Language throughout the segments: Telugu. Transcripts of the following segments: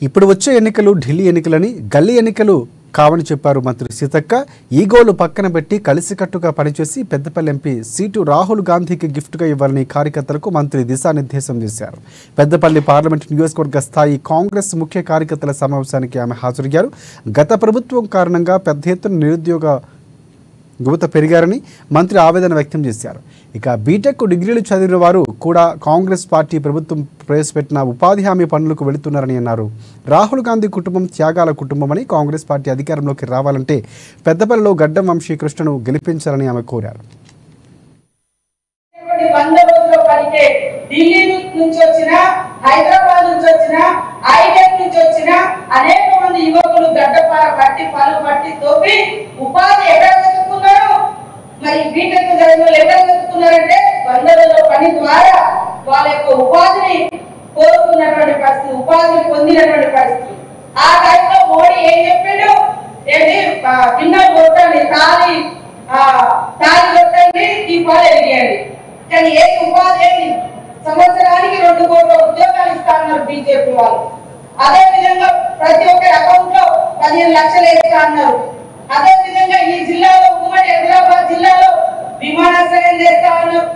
ఇప్పుడు వచ్చే ఎన్నికలు ఢిల్లీ ఎన్నికలని, గల్లీ ఎన్నికలు కావని చెప్పారు మంత్రి సీతక్క. ఈగోలు పక్కన పెట్టి కలిసికట్టుగా పనిచేసి పెద్దపల్లి ఎంపీ సీటు రాహుల్ గాంధీకి గిఫ్ట్గా ఇవ్వాలని కార్యకర్తలకు మంత్రి దిశానిర్దేశం చేశారు. పెద్దపల్లి పార్లమెంటు నియోజకవర్గ స్థాయి కాంగ్రెస్ ముఖ్య కార్యకర్తల సమావేశానికి ఆమె హాజరయ్యారు. గత ప్రభుత్వం కారణంగా పెద్ద ఎత్తున నిరుద్యోగ యువత పెరిగారని మంత్రి ఆవేదన వ్యక్తం చేశారు. ఇక బీటెక్ డిగ్రీలు చదివిన వారు కూడా కాంగ్రెస్ పార్టీ ప్రభుత్వం ప్రవేశపెట్టిన ఉపాధి హామీ పనులకు వెళుతున్నారని అన్నారు. రాహుల్ గాంధీ కుటుంబం త్యాగాల కుటుంబమని, కాంగ్రెస్ పార్టీ అధికారంలోకి రావాలంటే పెద్దపల్లిలో గడ్డం వంశీకృష్ణను గెలిపించాలని ఆమె కోరారు. ఢిల్లీ నుంచి వచ్చిన, హైదరాబాద్ నుంచి వచ్చిన, ఐటెక్ నుంచి వచ్చిన అనేక మంది యువకులు గడ్డపార పట్టి పలు పట్టి తోపి ఉపాధి ఎక్కడ వెతుక్కున్నారు? మరి బీటెక్ చదివిన ఎక్కడ వెతుక్కున్నారంటే 100 రోజుల పని ద్వారా వాళ్ళ యొక్క ఉపాధిని కోరుకున్నటువంటి పరిస్థితి, ఉపాధిని పొందినటువంటి పరిస్థితి. ఆ టైంలో మోడీ ఏం చెప్పిండు? ఏంటి గిన్నెలు కొట్టండి, తాళి కొట్టండి, దీపాలు ఎరిగేయండి. కానీ ఏ ఉపాధి ఏంటి? సంవత్సరానికి 2 కోట్ల ఉద్యోగాలు ఇస్తారన్నారు బీజేపీ వాళ్ళు. అదే విధంగా ప్రతి ఒక్కరి అకౌంట్ లో 15 లక్షలు వేస్తా అన్నారు. అదే విధంగా ఈ జిల్లాలో, ఉమ్మడి హైదరాబాద్ జిల్లాలో విమానాశ్రయం చేస్తా ఉన్నారు.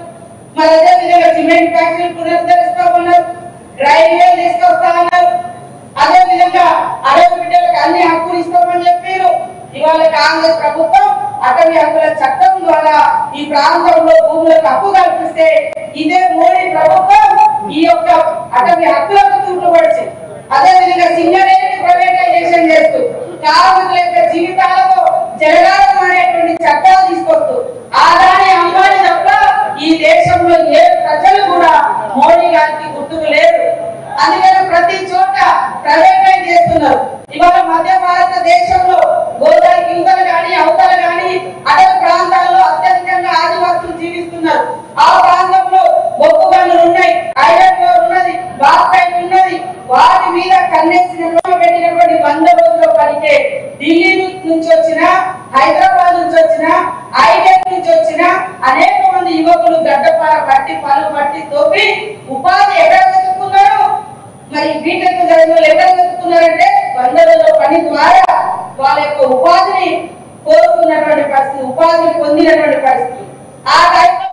మరి అదే విధంగా సిమెంట్ ఫ్యాక్టరీ పునరుద్ధరిస్తా ఉన్నారు, రైల్వే తీసుకొస్తా ఉన్నారు. అదే విధంగా అడవి బిడ్డలకు అన్ని హక్కులు ఇస్తామని చెప్పారు. ఇవాళ కాంగ్రెస్ ప్రభుత్వం అటవీ హక్కుల చట్టం ద్వారా ఈ ప్రాంతంలో భూములకు హక్కు కల్పిస్తే ఇదే మోడీ ప్రభుత్వం ఈ యొక్క అటవీ హక్కులకు తూట్లు పడిచి, అదే విధంగా సింగరేణి ప్రైవేటైజేషన్ చేస్తూ కార్మికుల యొక్క జీవితాలతో జరగాలం అనేటువంటి చట్టాలు తీసుకొస్తూ ఆదాని అంబానీ తప్ప ఈ దేశంలో ఏ ప్రజలు కూడా మోడీ గారికి గుర్తుకు లేరు. అందుకని ప్రతి చోట ప్రైవేటైజ్ చేస్తున్నారు. ఇవాళ మధ్య భారతదేశంలో గోదావరి కిందలు కానీ అవతల కానీ అటవీ ప్రాంతాల్లో అత్యధికంగా ఆదివాసులు జీవిస్తున్నారు. ఆ ప్రాంతంలో బొగ్గు గనులు ఉన్నాయి, ఐరన్ ఓర్ ఉన్నది, బాక్సైట్ ఉన్నది. వాటి మీద కన్నేసి పెట్టినటువంటి 100 రోజుల పనికే ఢిల్లీ నుంచి వచ్చిన, హైదరాబాద్ నుంచి వచ్చిన, ఐటెక్ నుంచి వచ్చిన అనేక మంది యువకులు గడ్డపార పట్టి పలు పట్టి తోపి ఉపాధి ఎక్కడ వెతుక్కున్నారు? మరి బీటెక్ చదివిన ఎక్కడ వెతుక్కున్నారంటే 100 రోజుల పని ద్వారా వాళ్ళ యొక్క ఉపాధిని కోరుకున్నటువంటి పరిస్థితి, ఉపాధిని పొందినటువంటి పరిస్థితి. ఆ టైంలో